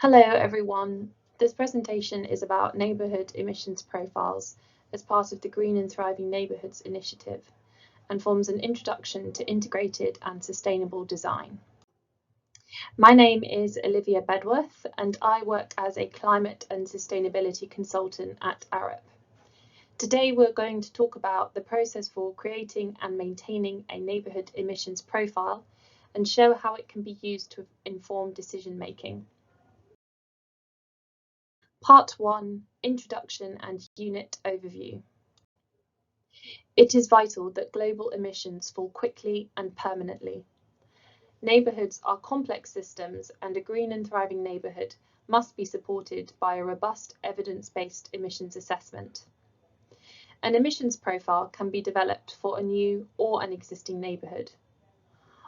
Hello everyone. This presentation is about neighbourhood emissions profiles as part of the Green and Thriving Neighbourhoods initiative and forms an introduction to integrated and sustainable design. My name is Olivia Bedworth and I work as a climate and sustainability consultant at Arup. Today we're going to talk about the process for creating and maintaining a neighbourhood emissions profile and show how it can be used to inform decision making. Part 1, Introduction and Unit Overview. It is vital that global emissions fall quickly and permanently. Neighbourhoods are complex systems and a green and thriving neighbourhood must be supported by a robust evidence-based emissions assessment. An emissions profile can be developed for a new or an existing neighbourhood.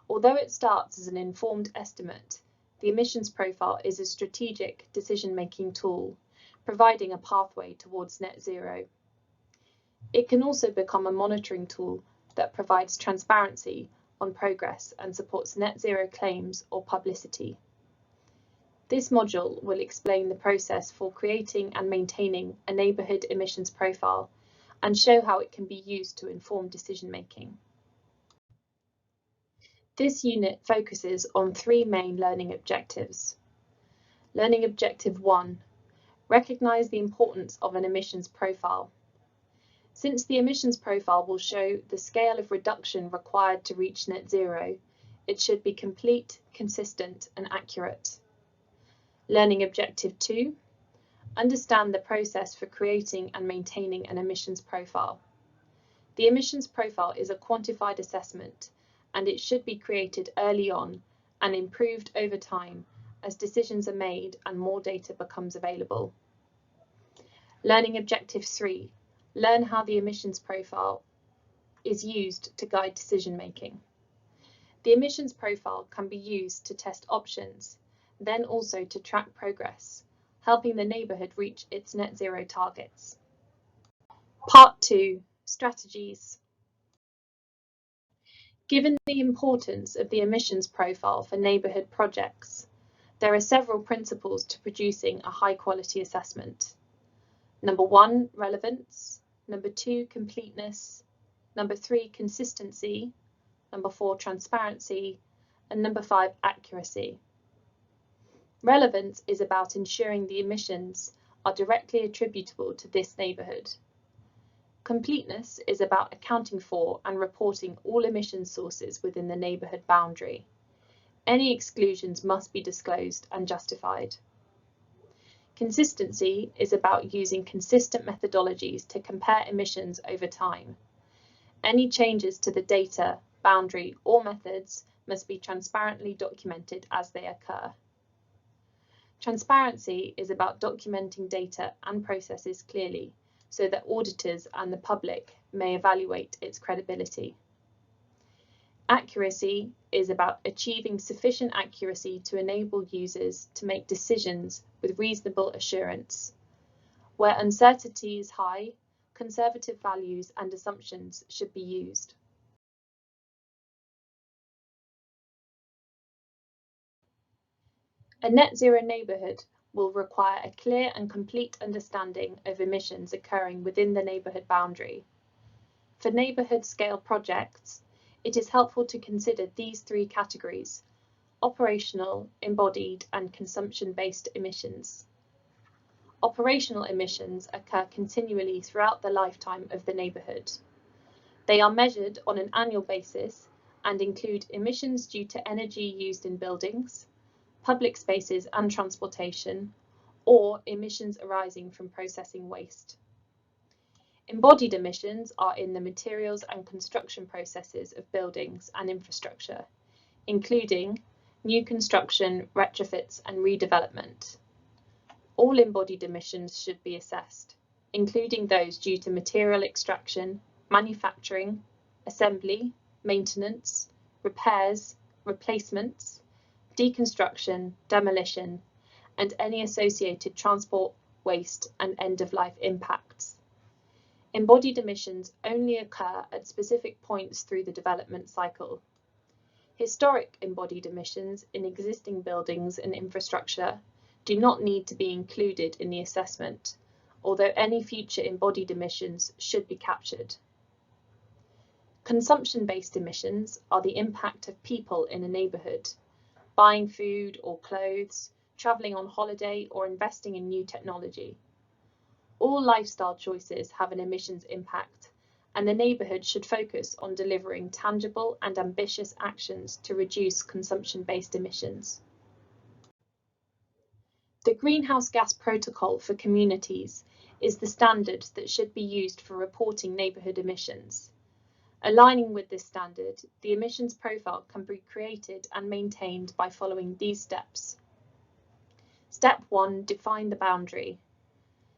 Although it starts as an informed estimate, the emissions profile is a strategic decision-making tool, providing a pathway towards net zero. It can also become a monitoring tool that provides transparency on progress and supports net zero claims or publicity. This module will explain the process for creating and maintaining a neighbourhood emissions profile and show how it can be used to inform decision making. This unit focuses on three main learning objectives. Learning Objective 1. Recognise the importance of an emissions profile. Since the emissions profile will show the scale of reduction required to reach net zero, it should be complete, consistent and accurate. Learning Objective 2. Understand the process for creating and maintaining an emissions profile. The emissions profile is a quantified assessment and it should be created early on and improved over time as decisions are made and more data becomes available. Learning Objective 3. Learn how the emissions profile is used to guide decision making. The emissions profile can be used to test options, then also to track progress, helping the neighbourhood reach its net zero targets. Part 2. Strategies. Given the importance of the emissions profile for neighbourhood projects, there are several principles to producing a high quality assessment. Number 1, relevance. Number 2, completeness. Number 3, consistency. Number 4, transparency. And number 5, accuracy. Relevance is about ensuring the emissions are directly attributable to this neighbourhood. Completeness is about accounting for and reporting all emission sources within the neighbourhood boundary. Any exclusions must be disclosed and justified. Consistency is about using consistent methodologies to compare emissions over time. Any changes to the data, boundary, or methods must be transparently documented as they occur. Transparency is about documenting data and processes clearly so that auditors and the public may evaluate its credibility. Accuracy is about achieving sufficient accuracy to enable users to make decisions with reasonable assurance. Where uncertainty is high, conservative values and assumptions should be used. A net zero neighbourhood will require a clear and complete understanding of emissions occurring within the neighbourhood boundary. For neighbourhood scale projects, it is helpful to consider these three categories: operational, embodied and consumption-based emissions. Operational emissions occur continually throughout the lifetime of the neighbourhood. They are measured on an annual basis and include emissions due to energy used in buildings, public spaces and transportation, or emissions arising from processing waste. Embodied emissions are in the materials and construction processes of buildings and infrastructure, including new construction, retrofits and redevelopment. All embodied emissions should be assessed, including those due to material extraction, manufacturing, assembly, maintenance, repairs, replacements, deconstruction, demolition, and any associated transport, waste and end-of-life impacts. Embodied emissions only occur at specific points through the development cycle. Historic embodied emissions in existing buildings and infrastructure do not need to be included in the assessment, although any future embodied emissions should be captured. Consumption-based emissions are the impact of people in a neighbourhood, buying food or clothes, travelling on holiday, or investing in new technology. All lifestyle choices have an emissions impact, and the neighbourhood should focus on delivering tangible and ambitious actions to reduce consumption-based emissions. The Greenhouse Gas Protocol for communities is the standard that should be used for reporting neighbourhood emissions. Aligning with this standard, the emissions profile can be created and maintained by following these steps. Step 1. Define the boundary.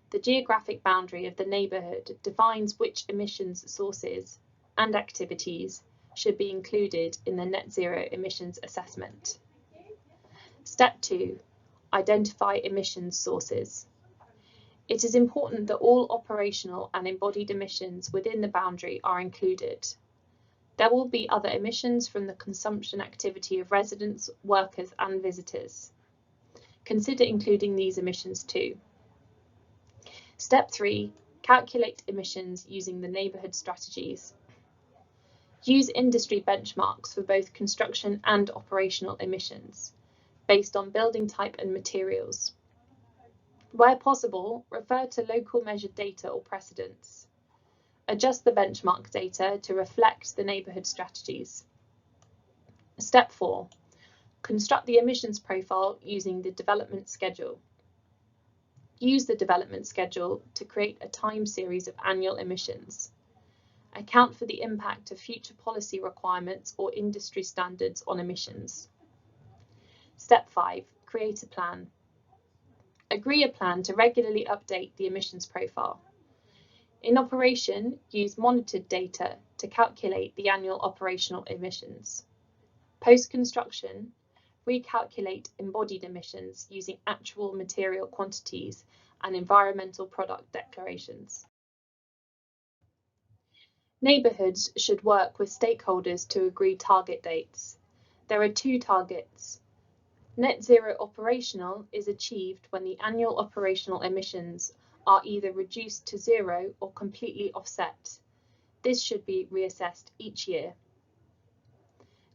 The geographic boundary of the neighbourhood defines which emissions sources and activities should be included in the net zero emissions assessment. Step 2. Identify emissions sources. It is important that all operational and embodied emissions within the boundary are included. There will be other emissions from the consumption activity of residents, workers, and visitors. Consider including these emissions too. Step 3. Calculate emissions using the neighbourhood strategies. Use industry benchmarks for both construction and operational emissions, based on building type and materials. Where possible, refer to local measured data or precedents. Adjust the benchmark data to reflect the neighbourhood strategies. Step 4. Construct the emissions profile using the development schedule. Use the development schedule to create a time series of annual emissions. Account for the impact of future policy requirements or industry standards on emissions. Step 5. Create a plan. Agree a plan to regularly update the emissions profile. In operation, use monitored data to calculate the annual operational emissions. Post-construction, recalculate embodied emissions using actual material quantities and environmental product declarations. Neighbourhoods should work with stakeholders to agree target dates. There are 2 targets. Net zero operational is achieved when the annual operational emissions are either reduced to 0 or completely offset. This should be reassessed each year.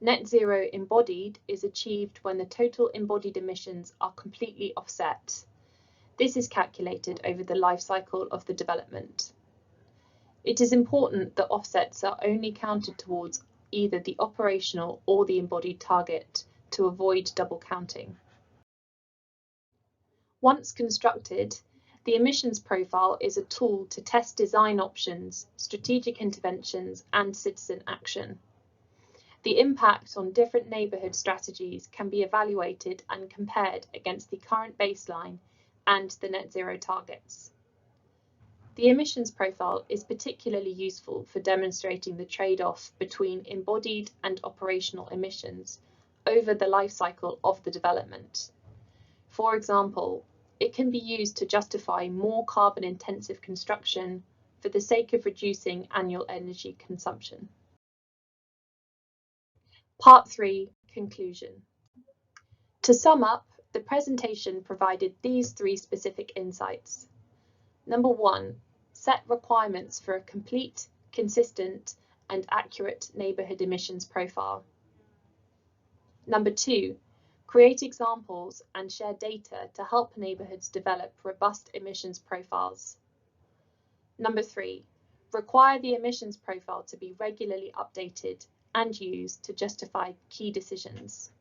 Net zero embodied is achieved when the total embodied emissions are completely offset. This is calculated over the life cycle of the development. It is important that offsets are only counted towards either the operational or the embodied target to avoid double counting. Once constructed, the emissions profile is a tool to test design options, strategic interventions, and citizen action. The impact on different neighbourhood strategies can be evaluated and compared against the current baseline and the net zero targets. The emissions profile is particularly useful for demonstrating the trade-off between embodied and operational emissions over the life cycle of the development. For example, it can be used to justify more carbon-intensive construction for the sake of reducing annual energy consumption. Part 3. Conclusion. To sum up, the presentation provided these 3 specific insights. Number 1. Set requirements for a complete, consistent, and accurate neighbourhood emissions profile. Number 2. Create examples and share data to help neighbourhoods develop robust emissions profiles. Number 3. Require the emissions profile to be regularly updated and used to justify key decisions.